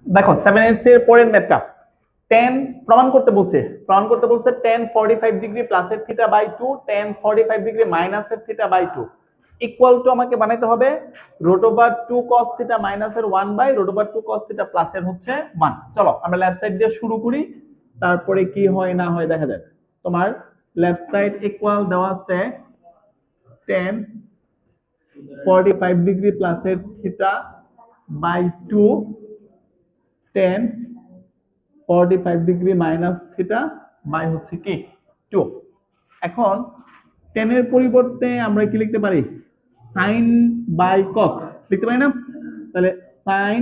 দেখো 7 এর পরের ম্যাথটা tan প্রমাণ করতে বলছে tan 45 ডিগ্রি প্লাসের থিটা বাই 2 tan 45 ডিগ্রি মাইনাসের থিটা বাই 2 ইকুয়াল টু আমাকে বানাইতে হবে √2 cos থিটা মাইনাসের 1 বাই √2 cos থিটা প্লাসের হচ্ছে 1। চলো আমরা লেফট সাইড দিয়ে শুরু করি, তারপরে কি হয় না হয় দেখা যাক। তোমার লেফট সাইড ইকুয়াল দেওয়া আছে tan 45 ডিগ্রি প্লাসের theta by 2 tan 45 degree minus theta by হচ্ছে কি 2। এখন tan এর পরিবর্তে আমরা কি লিখতে পারি sin বাই cos লিখতে পারি না? তাহলে sin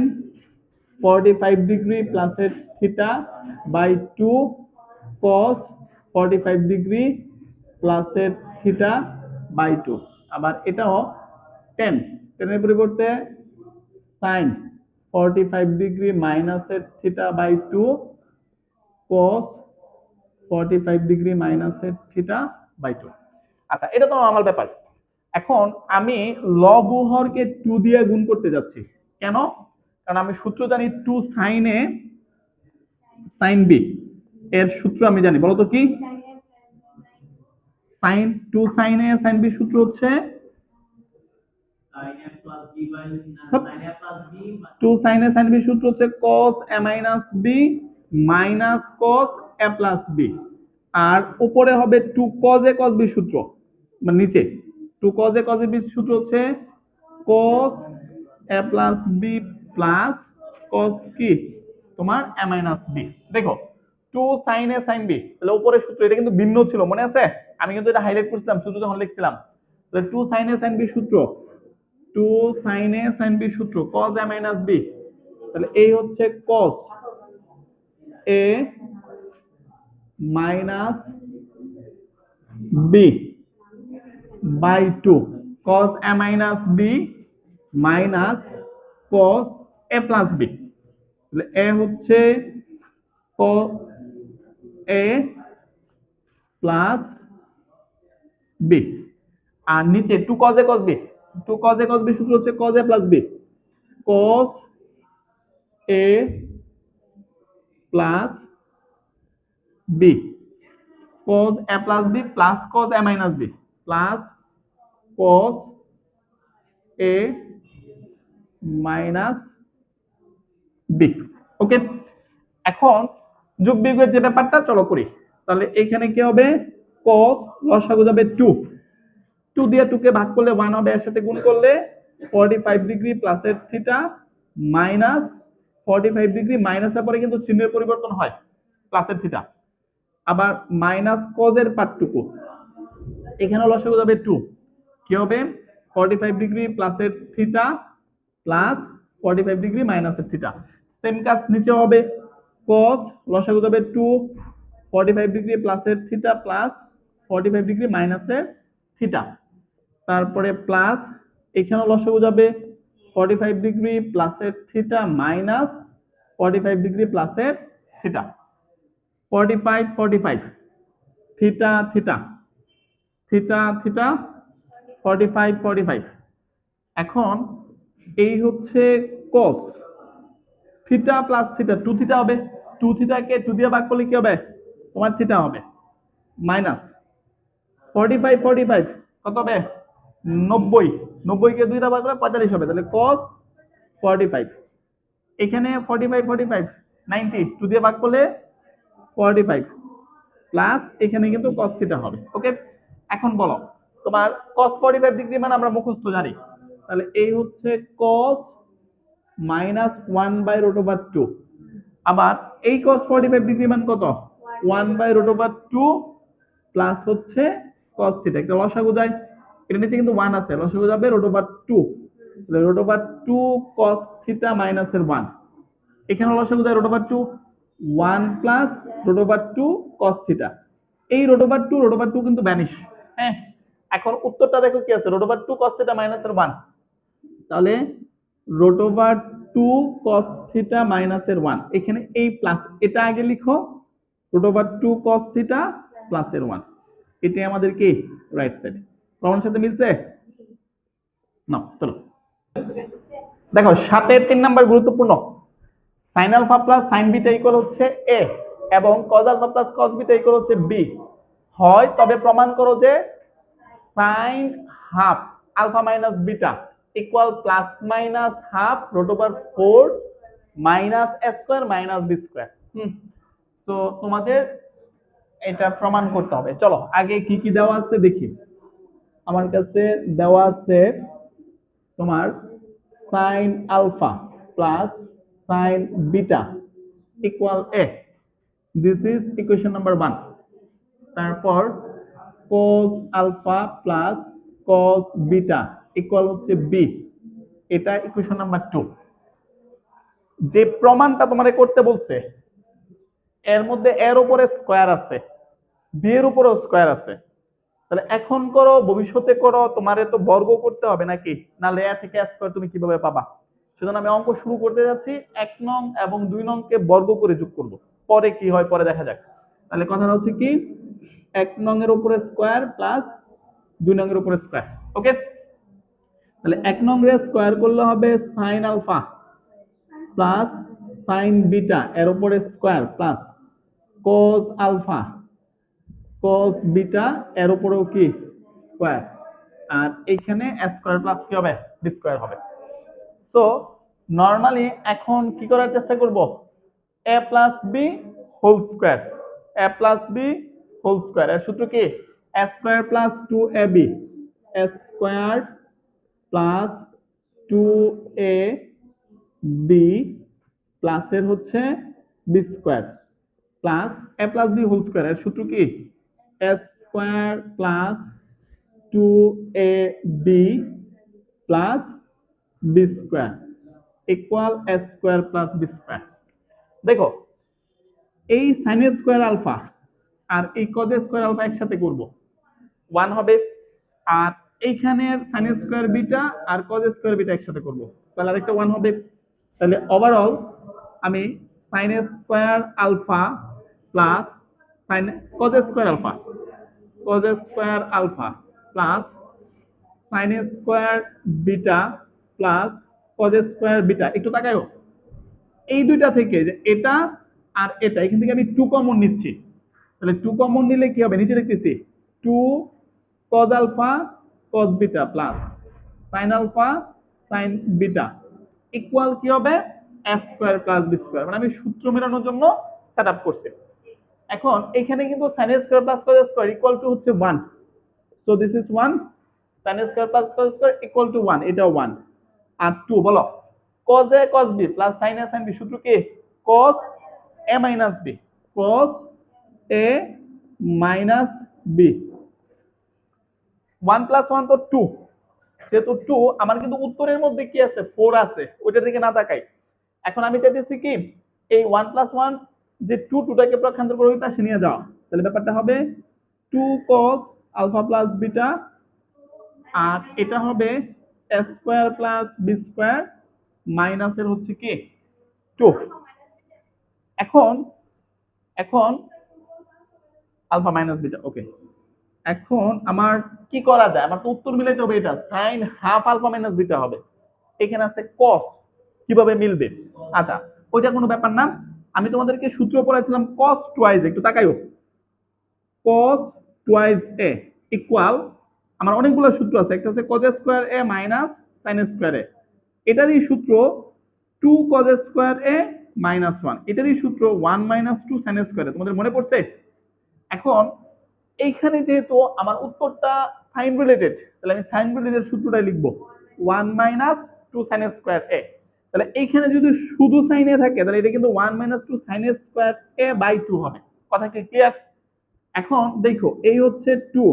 45 ডিগ্রি প্লাসের থিটা বাই 2 cos 45 ডিগ্রি প্লাসের থিটা বাই 2। আবার এটাও tan এর পরিবর্তে sin 45 ডিগ্রি মাইনাসের থিটা বাই 2 cos 45 ডিগ্রি মাইনাসের থিটা বাই 2। আচ্ছা, এটা তো নরমাল ব্যাপার। এখন আমি লব ও হরকে 2 দিয়ে গুণ করতে যাচ্ছি। কেন? কারণ আমি সূত্র জানি 2 sin a sin b এর সূত্র আমি জানি, বলো তো কি? sin 2 sin a sin b সূত্র হচ্ছে 2 sin a sin b সূত্র হচ্ছে cos a minus b minus cos a plus b, আর উপরে হবে 2 cos a cos b সূত্র, মানে নিচে 2 cos a cos b সূত্র হচ্ছে cos a plus b plus cos কি তোমার a minus b। দেখো 2 sin a sin b, তাহলে উপরের সূত্র এটা কিন্তু ভিন্ন ছিল, মনে আছে? আমি কিন্তু এটা হাইলাইট করছিলাম সূত্র যখন লিখছিলাম। তাহলে 2 sin a sin b সূত্র 2 sin a sin b সূত্র cos a minus b, তাহলে এই হচ্ছে cos a minus b by 2 cos a minus b minus cos a plus b, তাহলে a হচ্ছে cos a plus b, আর নিচে 2 cos a cos b 2 cos a cos b সূত্র হচ্ছে cos a plus b cos a plus b cos a plus b plus cos a minus b plus cos a minus b। ওকে, এখন যোগ বিয়োগের যে ব্যাপারটা চলো করি। তাহলে এখানে কি হবে cos লসাগু যাবে 2, 2 দিয়ে 2 কে ভাগ করলে 1 হবে, এর সাথে গুণ করলে 45 ডিগ্রি প্লাসের থিটা মাইনাস 45 ডিগ্রি মাইনাসের পরে কিন্তু চিহ্নের পরিবর্তন হয় প্লাসের থিটা, আবার মাইনাস cos এর পার্টটুকু এখানে লসাগু যাবে 2, কি হবে 45 ডিগ্রি প্লাসের থিটা প্লাস 45 ডিগ্রি মাইনাসের থিটা। সেম কাজ নিচে হবে cos লসাগু যাবে 2, 45 ডিগ্রি প্লাসের থিটা প্লাস 45 ডিগ্রি মাইনাসের থিটা, তারপরে প্লাস এখানে লসাগু যাবে 45 ডিগ্রি প্লাসের থিটা মাইনাস 45 ডিগ্রি প্লাসের theta, 45 45 theta theta theta theta 45 45। এখন এই হচ্ছে cos theta plus theta 2 theta হবে, 2 থিটাকে 2 দিয়ে ভাগ করলে কি হবে তোমার থিটা হবে মাইনাস 45 45 কত হবে 90, 90 কে 2 দিয়ে ভাগ করলে 45 হবে, তাহলে cos 45 এখানে 45 45 90 2 দিয়ে ভাগ করলে 45 প্লাস এখানে কিন্তু cos থিটা হবে। ওকে, এখন বলো তোমার cos 45 ডিগ্রি মানে আমরা মুখস্থ জানি, তাহলে এই হচ্ছে cos minus 1 by root over 2, আবার এই cos 45 ডিগ্রি মান কত 1 বাই রুট ওভার 2 প্লাস হচ্ছে cos থিটা, একটা লসাগু যায়, এর নিচে কিন্তু 1 আছে, লসাগু যাবে রুট ওভার 2, তাহলে রুট ওভার 2 cos থিটা মাইনাসের 1, এখানে লসাগু যায় root over 2 1 plus root over 2 cos theta, এই রুট ওভার 2 কিন্তু ভ্যানিশ। হ্যাঁ, এখন উত্তরটা দেখো কি আছে রুট ওভার 2 cos থিটা মাইনাসের 1, তাহলে রুট ওভার 2 cos থিটা মাইনাসের 1, এখানে এই প্লাস এটা আগে লিখো রুট ওভার 2 cos থিটা প্লাসের 1, এটাই আমাদের কি রাইট সাইড। প্রমাণের সাথে মিলছে না? চলো দেখো 7 এর 3 নাম্বার গুরুত্বপূর্ণ। Sine alpha plus sine beta equal হচ্ছে এ এবং cos alpha plus cos beta equal হচ্ছে বি হয়, তবে প্রমাণ করো যে sine half alpha minus beta equal plus minus half root over 4 minus A square minus B square. So তোমাদের এটা প্রমাণ করতে হবে। চলো আগে কি কি দেওয়া আছে দেখি। আমার কাছে দেওয়া আছে তোমার sine alpha plus sine beta equal A, this is equation number 1। তারপর cos alpha plus cos beta equal হচ্ছে বি, এটা ইকুয়েশন নাম্বার 2। যে প্রমাণটা তোমারে করতে বলছে এর মধ্যে এর উপরে স্কয়ার আছে, বি এর উপরেও স্কয়ার আছে, তাহলে এখন করো ভবিষ্যতে করো, তোমারে তো বর্গ করতে হবে নাকি, নাহলে এ থেকে স্কয়ার তুমি কিভাবে পাবা? সেজন্য আমি অঙ্ক শুরু করতে যাচ্ছি, 1 নং এবং 2 নং কে বর্গ করে যোগ করব, পরে কি হয় পরে দেখা যাক। তাহলে কথাটা হচ্ছে কি 1 নং এর উপরে স্কয়ার প্লাস 2 নং এর উপরে স্কয়ার। ওকে, তাহলে 1 নং এর স্কয়ার করলে হবে sin alpha plus sin beta এর উপরে square plus cos alpha cos beta এর উপরেও কি স্কয়ার, আর এখানে a স্কয়ার প্লাস কি হবে b স্কয়ার হবে। সো নরমালি এখন কি করার চেষ্টা করব, a plus b whole square, a plus b whole square এর সূত্র কি a square plus 2ab, a square plus 2ab plus এর হচ্ছে b square plus a plus b whole square এর সূত্র কি a square plus 2ab plus b square equal a square plus b square. দেখো এই sin স্কয়ার আলফা আর এই cos square alpha একসাথে করব 1 হবে, আর এইখানের sin স্কয়ার বিটা আর cos স্কয়ার বিটা একসাথে করব, তাহলে আরেকটা 1 হবে। তাহলে ওভারঅল আমি sin square alpha plus sin cos square alpha plus sin square beta plus cos square beta, একটু তাকায়ও এই দুইটা থেকে যে এটা আর এটা এখান থেকে আমি 2 কমন নিচ্ছি, তাহলে 2 কমন নিলে কি হবে নিচে লিখতেছি 2 cos alpha cos beta plus sin alpha sin beta equal কি হবে a square plus b square, মানে আমি সূত্র মেলানোর জন্য সেটআপ করছি। এখন এখানে কিন্তু sin square plus cos square equal to হচ্ছে 1, so this is 1, sin square plus cos square equal to 1, এটাও 1, আর 2 বলো cos a cos b plus sin a sin b সূত্র কি cos a minus b, cos a minus b, 1 plus 1 তো 2, যেহেতু 2 আমার কিন্তু উত্তরের মধ্যে কি আছে 4 আছে, ওইটার দিকে না তাকাই। এখন আমি চাইতেছি কি এই 1 plus 1 যে 2টাকে প্রক্ষান্তর করে ওই পাশে নিয়ে যাও, তাহলে ব্যাপারটা হবে 2 cos আলফা প্লাস বিটা, আর এটা হবে a square plus b square minus এর হচ্ছে কি 2। এখন এখন আলফা মাইনাস বিটা, ওকে। এখন আমার কি করা যায়, আমার তো উত্তর মিলাইতে হবে, এটা sin half alpha minus beta হবে, এখানে আছে cos, কিভাবে মিলবে? আচ্ছা ওইটা কোনো ব্যাপার না, আমি তোমাদেরকে সূত্র পড়াইছিলাম cos টুয়াইজ, একটু তাকাইও cos টুয়াইজ a ইকুয়াল, আমার অনেকগুলো সূত্র আছে, একটা আছে cos square a minus sin square a, এটারই সূত্র 2 cos স্কয়ার a মাইনাস 1, এটারই সূত্র 1 মাইনাস 2 sin স্কয়ার a, তোমাদের মনে পড়ছে? এখন এইখানে যেহেতু আমার উত্তরটা সাইন রিলেটেড, তাহলে আমি সাইন রিলেটেড সূত্রটাই লিখব 1 মাইনাস 2 sin স্কয়ার a, তাহলে এইখানে যদি শুধু sin a থাকে তাহলে এটা কিন্তু 1 minus 2 sin square a by 2 হবে। কথা কি ক্লিয়ার? এখন দেখো এই হচ্ছে 2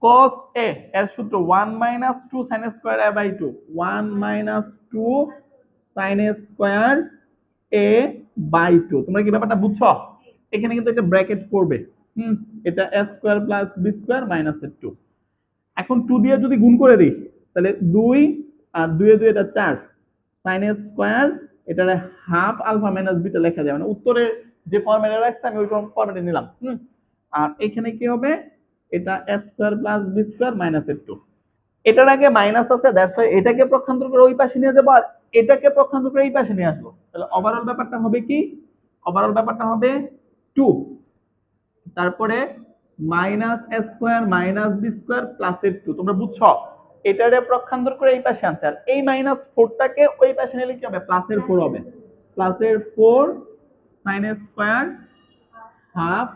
cos a এর সূত্র 1 minus 2 sin square a by 2, 1 minus 2 sin square a by 2, তোমরা কি ব্যাপারটা বুঝছো? এখানে কিন্তু একটা ব্র্যাকেট পড়বে, এটা a square plus b square minus 2। এখন 2 দিয়ে যদি গুণ করে দিই তাহলে 2 আর 2 এ 2 এটা 4 sin স্কয়ার, এটা হাফ আলফা মাইনাস বিটা লেখা যায়, মানে উত্তরে যে ফরম্যাটে রাখছে আমি ওই ফরম্যাটে নিলাম। আর এখানে কি হবে এটা a square plus b square minus 2, এটার আগে মাইনাস আছে দ্যাটস হোয়াই এটাকে প্রক্ষান্তর করে ওই পাশে নিয়ে যাব, আর এটাকে পক্ষান্তর করে এই পাশে নিয়ে আসবো, তাহলে ওভারঅল ব্যাপারটা হবে কি, ওভারঅল ব্যাপারটা হবে 2, তারপরে minus A square minus B square plus এর 2। তোমরা বুঝছো, এটারে পক্ষান্তর করে এই পাশে আনছে, আর এই মাইনাস 4টাকে ওই পাশে নিলে কি হবে, প্লাস এর 4 হবে, প্লাস এর 4 sine square half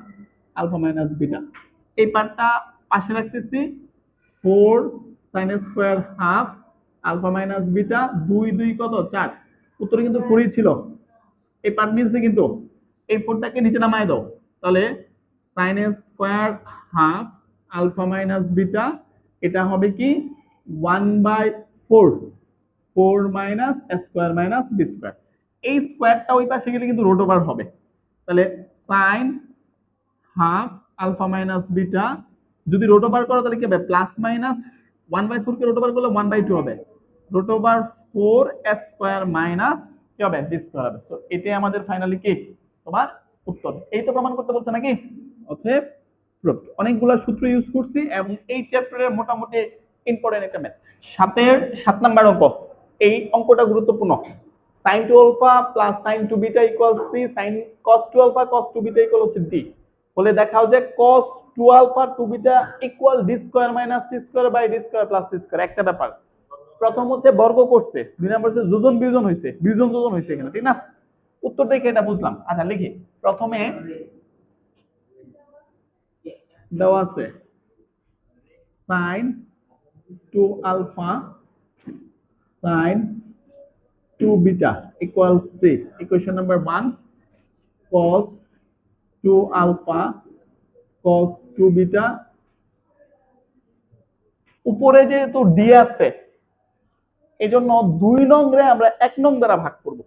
alpha minus beta. এই পার্টটা পাশে রাখতেছি, 4 sine square half alpha minus beta, 2 2 কত 4, উত্তরে কিন্তু 4ই ছিল, এই পার্ট মিলছে কিন্তু। এই 4টাকে নিচে নামায় দাও, তাহলে sine square half alpha minus beta, এটা হবে কি 1/4, 4 minus square minus B square. এই স্কোয়ারটা ওই পাশে গেলে কিন্তু রুট ওভার হবে, তাহলে sine half alpha minus beta যদি রুট ওভার করো তাহলে কি হবে, প্লাস মাইনাস 1/4 কে রুট ওভার করলে 1/2 হবে, রুট ওভার 4 স্কোয়ার মাইনাস কি হবে বি স্কোয়ার হবে। সো এটাই আমাদের ফাইনালি কি তোমার উত্তর। এই তো প্রমাণ করতে বলছে নাকি, অতএব প্রুফড। অনেকগুলো সূত্র ইউজ করছি এবং এই চ্যাপ্টারের মোটামুটি ইম্পর্টেন্ট একটা ম্যাথ। 7 নাম্বার অঙ্ক, এই অঙ্কটা গুরুত্বপূর্ণ। sin 2 alpha plus sin 2 beta equal C, sin cos 2 alpha cos 2 beta equal হচ্ছে ডি। বলে দেখাও যে cos 2 alpha 2 beta equal D square minus C square by D square plus C square. একটা ব্যাপার, প্রথম হচ্ছে বর্গ করছে, দুই নম্বর হচ্ছে যোজন বিয়োজন হইছে, বিয়োজন যোজন হইছে এখানে, ঠিক না? উত্তর দেখে এটা বুঝলাম। আচ্ছা লিখি, প্রথমে দেওয়া আছে sin 2 alpha sin 2 beta equal C, equation number 1 cos 2 alpha cos 2 beta, উপরে যেহেতু ডি আছে এই জন্য 2 নং রে আমরা 1 নং দ্বারা ভাগ করব,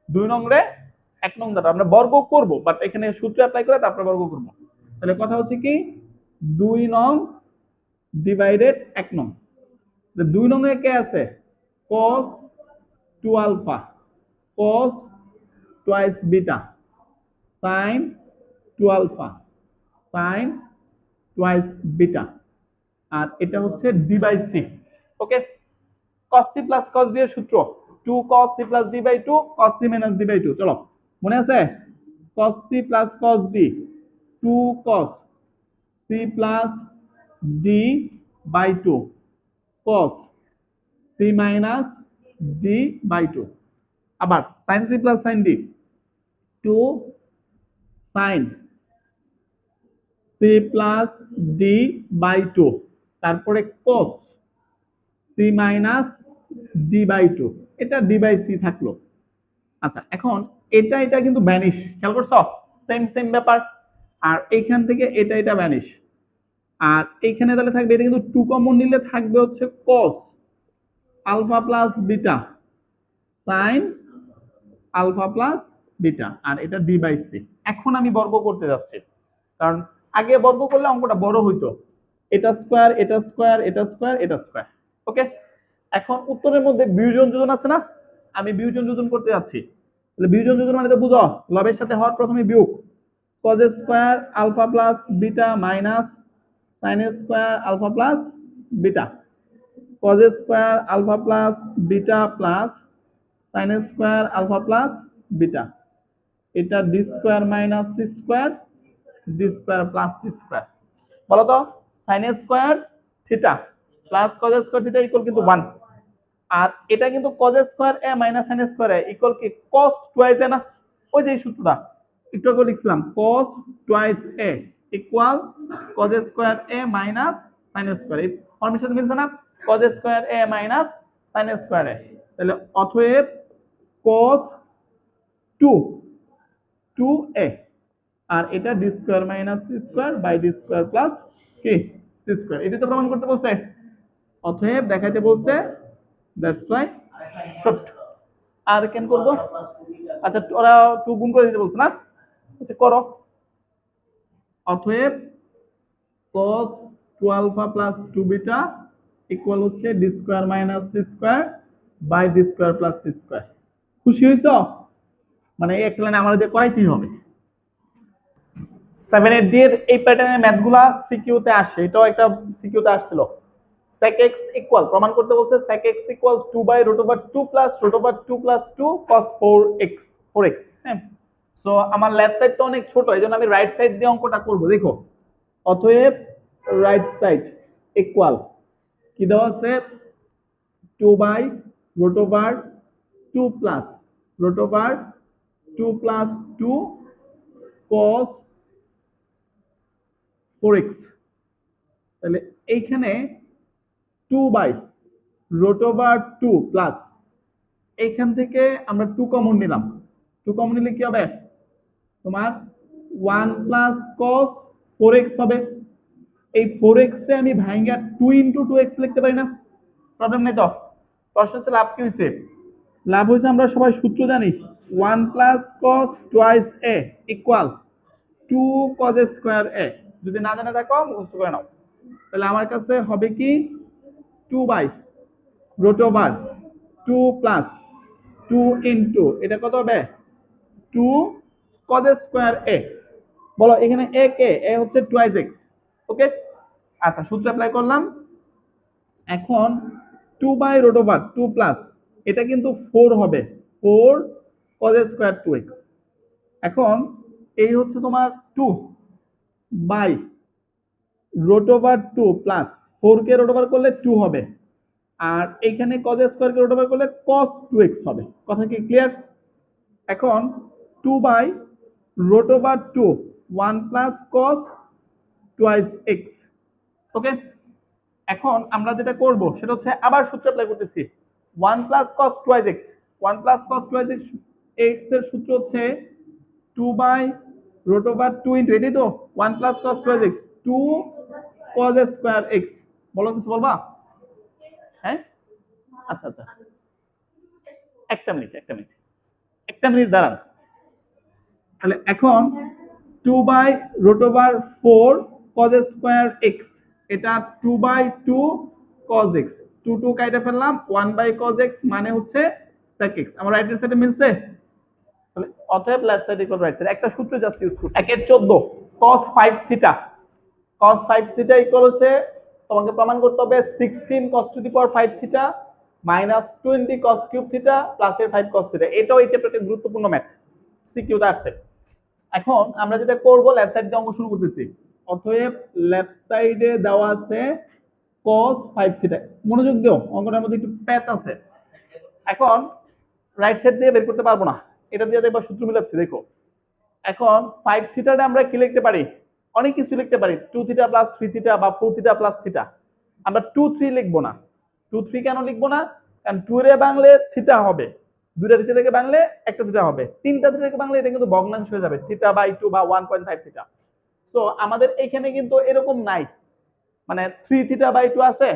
2 নং রে 1 নং দ্বারা আমরা বর্গ করব, বাট এখানে সূত্র অ্যাপ্লাই করে তারপরে বর্গ করব। তাহলে কথা হচ্ছে কি 2 নং ডিভাইডেড 1 নং, 2 নং এ কে আছে cos 2 alpha cos twice beta sin 2 alpha sin twice beta, আর এটা হচ্ছে D by C. Okay, cos c plus cos d এর সূত্র 2 cos c plus d by 2 cos c minus d by 2। চলো মনে আছে, cos c plus cos d 2 cos c plus d by 2 cos c minus d by 2। আবার sin c plus sin d 2 sin c plus d by 2, তারপরে cos c minus d by 2, এটা d by c থাকলো। আচ্ছা এখন এটা কিন্তু vanish, খেয়াল করছো, সেম সেম ব্যাপার। আর এইখান থেকে এটা ভ্যানিশ, আর এইখানে তাহলে থাকবে, এটা কিন্তু 2 কমন নিলে থাকবে হচ্ছে cos alpha plus beta sin alpha plus beta, আর এটা d বাই c। এখন আমি বর্গ করতে যাচ্ছি, কারণ আগে বর্গ করলে অঙ্কটা বড় হইতো, এটা স্কয়ার এটা স্কয়ার এটা স্কয়ার এটা স্কয়ার। ওকে, এখন উত্তরের মধ্যে বিয়োজন যোজন আছে না, আমি বিয়োজন যোজন করতে যাচ্ছি। তাহলে বিয়োজন যোজন মানে তো বুঝো, লবের সাথে হর প্রথমে বিয়োগ, cos square alpha plus beta minus sin square alpha plus beta, cos square alpha plus beta plus sin square alpha plus beta, এটা d square minus c square d square plus c square. বলো তো sin square theta plus cos square theta equal কিন্তু 1, আর এটা কিন্তু cos square a minus sin square a equal কি cos twice a না, ওই যে সূত্রটা একটু আগে লিখছিলাম, cos twice a equal cos square a minus sin square, এই ফর্মের সাথে মিলছে না, cos square a minus sin square a। তাহলে অতএব cos 2a, আর এটা d square minus c square by d square plus কি c স্কয়ার। এটা তো প্রমাণ করতে বলছে, অতএব দেখাইতে বলছে, দ্যাটস ওয়াই শর্ট। আর কেন করব, আচ্ছা ওরা 2 গুণ করে দিতে বলছে না, আচ্ছা করো। অতএব cos 2 alpha plus 2 beta equal হচ্ছে d square minus c square by d square plus c square. খুশি হইছো? মানে এই একটা লাইন আমাদের করাইতেই হবে। 7 8 এর এই প্যাটার্নের ম্যাথগুলা সিকিউতে আসে, এটাও একটা সিকিউতে আসছিল। sec x ইকুয়াল, প্রমাণ করতে বলছে sec x equal 2 by root over 2 plus root over 2 plus 2 cos 4x। হ্যাঁ, সো আমার লেফট সাইড তো অনেক ছোট, এই জন্য আমি রাইট সাইড দিয়ে অঙ্কটা করব। দেখো, অতএব রাইট সাইড ইকুয়াল কি দেওয়া আছে, 2 by root over 2 plus root over 2 plus 2 cos 4x। তাহলে এইখানে 2 বাই রুট ওভার 2 প্লাস, এইখান থেকে আমরা 2 কমন নিলাম, 2 কমন নিলে কি হবে তোমার 1 প্লাস cos 4x হবে। এই 4x রে আমি ভাঙা 2 ইনটু 2x লিখতে পারি না, প্রবলেম নেই তো। প্রশ্ন হচ্ছে লাভ কি হয়েছে, লাভ হয়েছে আমরা সবাই সূত্র জানি 1 plus cos twice a equal 2 cos square a। যদি না জানা থাকো মুখস্থ করে নাও। তাহলে আমার কাছে হবে কি 2 by root over 2 plus 2 into এটা কত হবে 2 cos স্কয়ার a। বলো এখানে a কে, a হচ্ছে টুয়াইস x। ওকে, আচ্ছা সূত্র অ্যাপ্লাই করলাম। এখন 2 বাই রুট ওভার 2 প্লাস এটা কিন্তু 4 হবে, 4 cos স্কয়ার 2x। এখন এই হচ্ছে তোমার 2 বাই রুট ওভার 2 প্লাস 4 কে রুট ওভার করলে 2 হবে, আর এইখানে cos স্কয়ার কে রুট ওভার করলে cos 2x হবে। কথা কি ক্লিয়ার? এখন 2 by root over 2 1 plus cos twice x। Okay, এখন আমরা যেটা করব সেটা হচ্ছে আবার সূত্র অ্যাপ্লাই করতেছি 1 plus cos twice x। 1 plus cos twice x এর সূত্র হচ্ছে 2 বাই রুট ওভার 2 ইনটু এটাই তো 1 plus cos twice x 2 cos square x। বলো কিছু বলবা? হ্যাঁ, আচ্ছা আচ্ছা, একটা মিনিট দাঁড়ান। তাহলে এখন 2 by root over 4 cos square x, এটা 2 বাই 2 cos x, 2 2 কাইটা ফেললাম, 1 বাই cos x মানে হচ্ছে sec x। আমার রাইট হ্যান্ড সাইডে মিলছে, তাহলে অতএব left side equal right side. একটা সূত্র জাস্ট ইউজ করছি 1 এর 14 cos 5 theta. cos 5 theta equal হচ্ছে, তোমাকে প্রমাণ করতে হবে 16 cos to the power 5 theta minus 20 cos cube theta plus এর 5 cos থিটা। এটাও এই চ্যাপ্টারের গুরুত্বপূর্ণ ম্যাথ, সিকিউতে আসছে। এখন আমরা যেটা করব লেফট সাইড দিয়ে অঙ্ক শুরু করতেছি। অতএব লেফট সাইডে দেওয়া আছে cos 5 থিটা। মনোযোগ দিও, অঙ্কটার মধ্যে একটু প্যাচ আছে। এখন রাইট সাইড দিয়ে বের করতে পারবো না, এটা দিয়ে একবার সূত্র মিলাচ্ছি দেখো। এখন 5 থিটাটা আমরা কি লিখতে পারি, অনেক কিছু লিখতে পারি, 2 থিটা প্লাস 3 থিটা বা 4 থিটা প্লাস থিটা। আমরা 2 3 লিখবো না। 2 3 কেন লিখবো না, কারণ 2 রে বাংলে থিটা হবে, দুইটা থিটাকে বাংলে একটা থিটা হবে, তিনটা থিটাকে বাংলে এটা কিন্তু ভগ্নাংশ হয়ে যাবে, থিটা বাই 2 বা 1.5 থিটা। সো আমাদের এখানে কিন্তু এরকম নাই, মানে 3 থিটা বাই 2 আছে,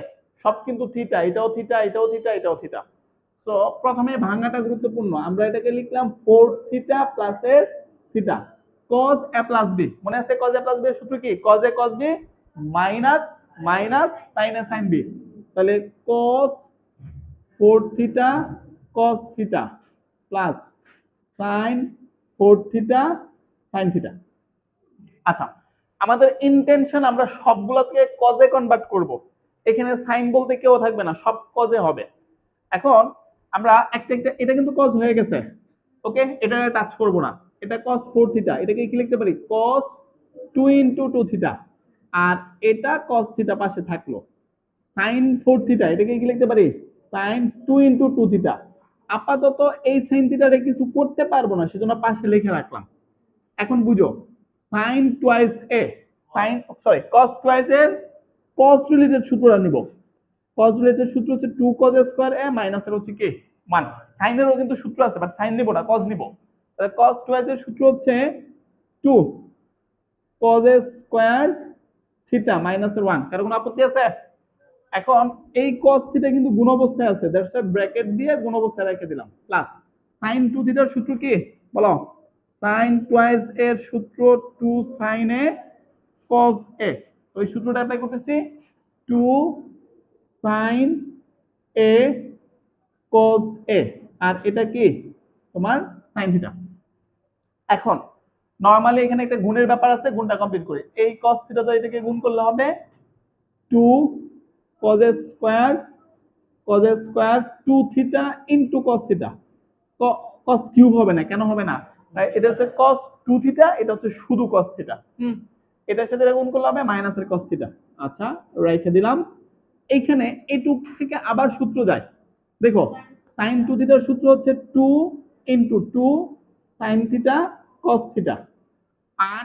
সব কিন্তু থিটা, এটাও থিটা, এটাও থিটা, এটাও থিটা। সো প্রথমে ভাঙাটা গুরুত্বপূর্ণ, আমরা এটাকে লিখলাম 4 থিটা প্লাস এর theta cos a plus b। মনে আছে cos a প্লাস b এর সূত্র কি, cos a cos b minus minus sin a sin b। তাহলে cos 4 theta cos theta plus sin 4 theta sin theta. আচ্ছা, আমাদের ইন্টেনশন আমরা সবগুলোকে কজে কনভার্ট করব। এখানে সাইন বলতে কেউ থাকবে না, সব কজে হবে। এখন আমরা একটা একটা, এটা কিন্তু কজ হয়ে গেছে, ওকে, এটা টাচ করব না। এটা cos 4 থিটা, এটাকে কি লিখতে পারি cos 2 ইনটু 2 থিটা, আর এটা cos থিটা পাশে থাকলো। sin 4 থিটা, এটাকে কি লিখতে পারি sin 2 ইনটু 2 থিটা। আপাতত এই sin থিটারে কিছু করতে পারবো না, সেজন্য পাশে লিখে রাখলাম। এখন বুঝো, sin twice a, sin sorry cos twice এর cos রিলেটেড সূত্রটা নিব। cos রিলেটেড সূত্র হচ্ছে 2 cos স্কয়ার a মাইনাস এর হচ্ছে কি 1। sin এরও কিন্তু সূত্র আছে, বাট sin নিব না, cos নিব। তাহলে cos টুয়াইস এর সূত্র হচ্ছে 2 cos স্কয়ার থিটা মাইনাস এর 1। কারো কোনো আপত্তি আছে? এখন এই cos থিটা কিন্তু গুণ অবস্থায় আছে, দ্যাটস ওয়াই ব্র্যাকেট দিয়ে গুণ অবস্থায় রেখে দিলাম, প্লাস sin 2 থিটার সূত্র কি বলো, sin টুয়াইস এর সূত্র 2 sin a cos a। ওই সূত্রটা অ্যাপ্লাই করতেছি 2 sin a cos a, আর এটা কি তোমার sin থিটা। এখন নরমালি এখানে একটা গুণের ব্যাপার আছে, গুণটা কমপ্লিট করি। এই cos থিটা তো এটাকে গুণ করলে হবে 2 cos square two theta into cos theta. Cos cube হবে না, কেন হবে না? এটা হচ্ছে কস টু থিটা, এটা হচ্ছে শুধু কস থিটা। এটার সাথে গুণ করলে হবে মাইনাসের কস থিটা। আচ্ছা, রেখে দিলাম। এইখানে এই টু থেকে আবার সূত্র যায়, দেখো সাইন টু থিটার সূত্র হচ্ছে two into two sine theta cos theta. আর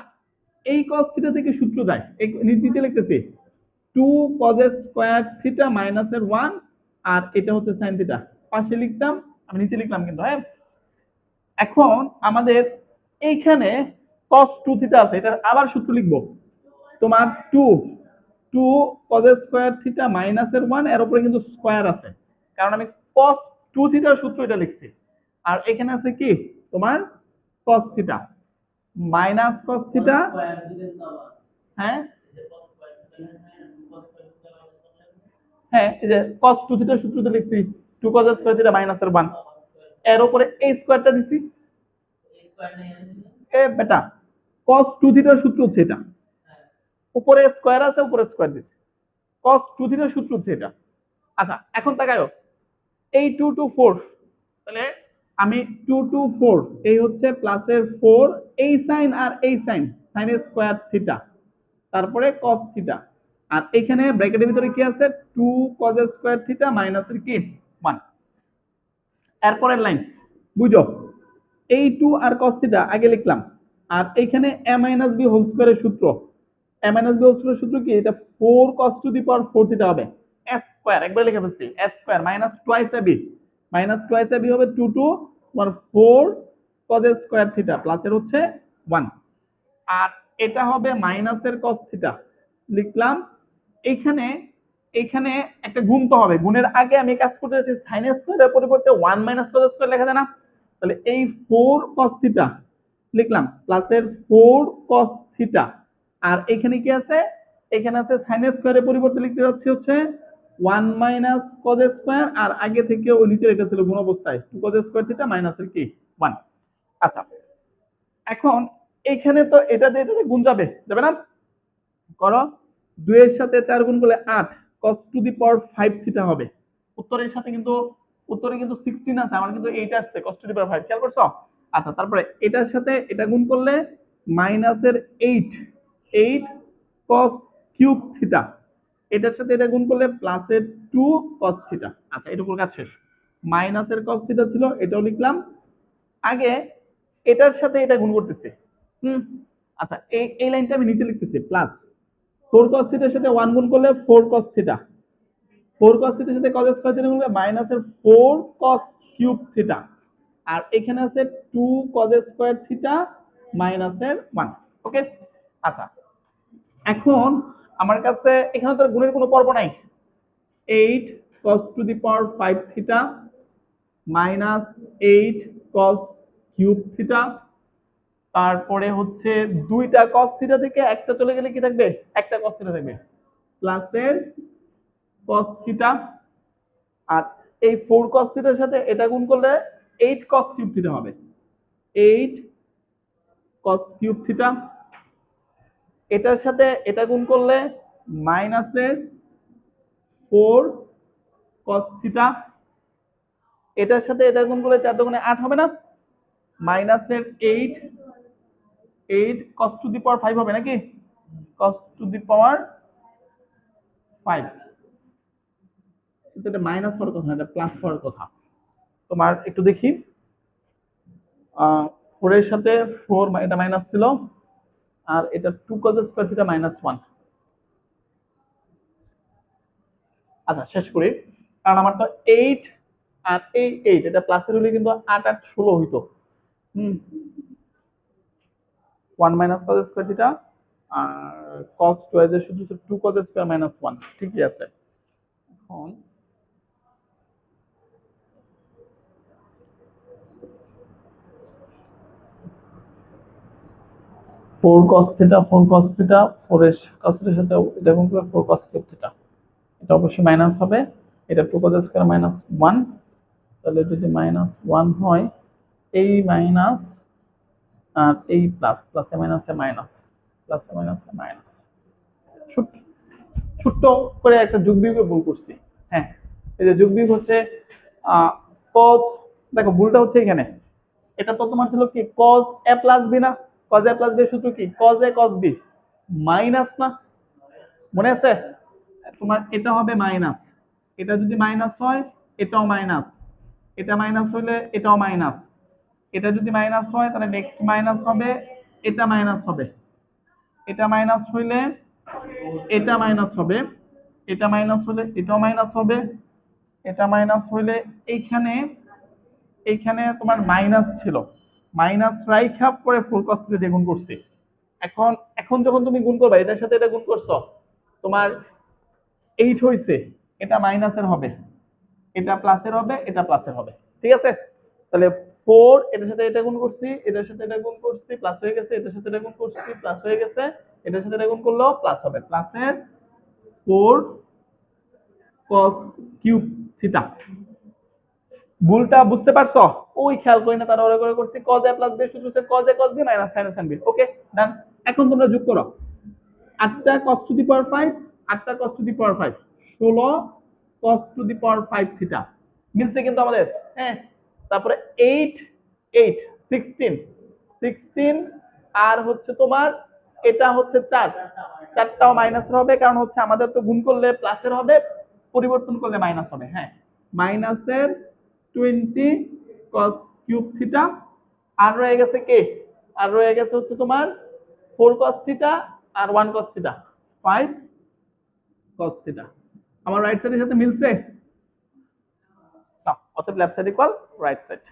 এই কস থিটা থেকে সূত্র যায়, এই নিচে লিখতেছি টু কজ স্কোয়ার থিটা মাইনাসের ওয়ান, আর এটা হচ্ছে সাইন থিটা। পাশে লিখতাম, আমি নিচে লিখলাম কিন্তু। হ্যাঁ, এখন আমাদের এইখানে কস টু থিটা আছে, এটার আবার সূত্র লিখবো তোমার two two cos square theta মাইনাসের ওয়ান, এর উপরে কিন্তু স্কোয়ার আছে, কারণ আমি কস টু থিটার সূত্র এটা লিখছি। আর এখানে আছে কি তোমার cos theta minus cos theta. হ্যাঁ হ্যাঁ, এই যে cos 2 থিটার সূত্রটা লিখছি 2 cos স্কয়ার থিটা মাইনাসের 1, এর উপরে এই স্কয়ারটা দিছি। এ বেটা, cos 2 থিটার সূত্র হচ্ছে এটা, উপরে স্কয়ার আছে, উপরে স্কয়ার দিছি, cos 2 থিটার সূত্র হচ্ছে এটা। আচ্ছা, এখন তাকায়ো, এই 2 টু 4, তাহলে আমি 2 টু 4, এই হচ্ছে প্লাসের 4, এই সাইন আর এই সাইন, সাইনের স্কয়ার থিটা, তারপরে cos থিটা, আর এখানে ব্র্যাকেটের ভিতরে কি আছে 2 cos স্কয়ার থিটা মাইনাসের কি 1। এরপরের লাইন বুঝো, এই 2 আর cos থিটা আগে লিখলাম, আর এখানে a মাইনাস b হোল স্কয়ারের সূত্র, a মাইনাস b হোল স্কয়ারের সূত্র কি, এটা 4 cos to the power 4 theta হবে, s স্কয়ার একবার লিখে ফেলছি, s square minus twice ab, minus twice ab হবে 2 টু 4 cos স্কয়ার থিটা প্লাসের হচ্ছে 1, আর এটা হবে মাইনাসের cos থিটা লিখলাম। এইখানে এইখানে একটা গুণ তো হবে, গুণের আগে আমি কাজ করতে যাচ্ছি সাইন স্কয়ারের পরিবর্তে 1 মাইনাস cos স্কয়ার লেখা যায় না, তাহলে এই 4 cos থিটা লিখলাম প্লাসের 4 cos থিটা, আর এখানে কি আছে, এখানে আছে সাইন স্কয়ারের পরিবর্তে লিখতে যাচ্ছি হচ্ছে 1 মাইনাস cos স্কয়ার, আর আগে থেকে ওই নিচে এটা ছিল গুণ অবস্থায় 2 cos স্কয়ার থিটা মাইনাসের কি 1। আচ্ছা, এখন এখানে তো এটা দিয়ে এটা গুণ যাবে যাবে না, করো 2 এর সাথে 4 গুণ করলে 8 cos to the power 5 theta হবে। উত্তরের সাথে কিন্তু উত্তরে কিন্তু 16 আছে, আমার কিন্তু 8 আসছে cos টু দি পাওয়ার 5, খেয়াল করছো? আচ্ছা, তারপরে এটার সাথে এটা গুণ করলে মাইনাসের 8 cos কিউব থিটা, এটার সাথে এটা গুণ করলে প্লাসের 2 cos থিটা। আচ্ছা, এটুকুর কাজ শেষ। মাইনাসের cos থিটা ছিল, এটাও লিখলাম। আগে এটার সাথে এটা গুণ করতেছে। আচ্ছা, এই লাইনটা আমি নিচে লিখতেছি প্লাস 4 cos থিটার সাথে 1 গুণ করলে 4 cos থিটা, 4 cos থিটার সাথে cos স্কয়ার থিটা গুণ করলে মাইনাসের 4 cos কিউব থিটা, আর এখানে আছে 2 cos স্কয়ার থিটা মাইনাসের 1। ওকে, আচ্ছা, এখন আমার কাছে এখানে তো গুণের কোনো পর্ব নাই, 8 cos to the power 5 theta minus 8 cos cube theta, তারপরে হচ্ছে দুইটা cos থিটা থেকে একটা চলে গেলে কি থাকবে, একটা cos থিটা থাকবে প্লাসের cos থিটা, আর এই 4 cos থিটার সাথে এটা গুণ করলে 8 cos কিউব থিটা হবে, 8 cos কিউব থিটা, এটার সাথে এটা গুণ করলে মাইনাসের 4 cos থিটা, এটার সাথে এটা গুণ করলে 4 দুগুণে 8 হবে না, মাইনাসের 8 cos টু দি পাওয়ার 5 হবে নাকি, cos টু দি পাওয়ার 5, কিন্তু এটা মাইনাস হওয়ার কথা না, এটা প্লাস হওয়ার কথা। তোমার একটু দেখি, 4 এর সাথে 4 এটা মাইনাস ছিল, আর এটা 2 cos স্কয়ার থিটা মাইনাস 1। আচ্ছা, শেষ করি, কারণ আমার তো 8 আর এই 8 এটা প্লাসের হলে কিন্তু 8 8 16 হইতো। 1 মাইনাস cos স্কয়ার থিটা, আর cos টুয়াইস এর সূত্র হচ্ছে 2 cos স্কয়ার মাইনাস 1, ঠিকই আছে। এখন 4 cos থিটা 4 cos থিটা 4 এর cos থিটার সাথে এটা গুণ করলে 4 cos কিউব থিটা, এটা অবশ্যই মাইনাস হবে, এটা 2 cos স্কয়ার মাইনাস 1, তাহলে যদি মাইনাস 1 হয়, এই মাইনাস আর এই প্লাস, প্লাসে মাইনাসে মাইনাস, প্লাসে মাইনাসে মাইনাস, ছোট ছোট্ট করে একটা যোগ বিয়োগে ভুল করছি। হ্যাঁ, এই যে যোগ বিয়োগ হচ্ছে cos, দেখো ভুলটা হচ্ছে এখানে, এটা তো তোমার ছিল কি cos a প্লাস বি না, cos a প্লাস বি সূত্র কি cos a cos b minus না, মনে আছে? তোমার এটা হবে মাইনাস, এটা যদি মাইনাস হয় এটাও মাইনাস, এটা মাইনাস হইলে এটাও মাইনাস, এটা যদি মাইনাস হয় তাহলে নেক্সট মাইনাস হবে, এটা মাইনাস হবে, এটা মাইনাস হইলে এটা মাইনাস হবে, এটা মাইনাস হলে এটাও মাইনাস হবে, এটা মাইনাস হইলে এইখানে এইখানে তোমার মাইনাস ছিল, মাইনাস রাইখা পরে ফুল কস দিয়ে গুণ করছি। এখন এখন যখন তুমি গুণ করবে এটার সাথে এটা গুণ করছো, তোমার 8 হইছে, এটা মাইনাসের হবে, এটা প্লাসের হবে, এটা প্লাসের হবে। ঠিক আছে, তাহলে 4 এটার সাথে এটা গুণ করছি, এটার সাথে এটা গুণ করছি, প্লাস হয়ে গেছে, এটার সাথে এটা গুণ করছি, প্লাস হয়ে গেছে, এটার সাথে এটা গুণ করলেও প্লাস হবে, প্লাসের 4 cos কিউব থিটা। ভুলটা বুঝতে পারছো? ওই খেয়াল করি না, তারা ওরা করে করছি cos a প্লাস b সূত্র হচ্ছে cos a cos b minus sin a sin b। ওকে ডান। এখন তোমরা যোগ করো 8টা cos to the power 5, 8টা cos to the power 5, 16 cos to the power 5 theta. মিলছে কিন্তু আমাদের। হ্যাঁ, তারপরে 8 8 16 16 আর হচ্ছে তোমার এটা হচ্ছে 4, চারটাও মাইনাসের হবে, কারণ হচ্ছে আমাদের তো গুণ করলে প্লাসের হবে, পরিবর্তন করলে মাইনাস হবে। হ্যাঁ, মাইনাসের 20 cos কিউব থিটা, আর রয়ে গেছে কে, আর রয়ে গেছে হচ্ছে তোমার 4 cos থিটা আর 1 cos থিটা, 5 cos থিটা। আমার রাইট সাইডের সাথে মিলছে? না, অতএব left side equal right side.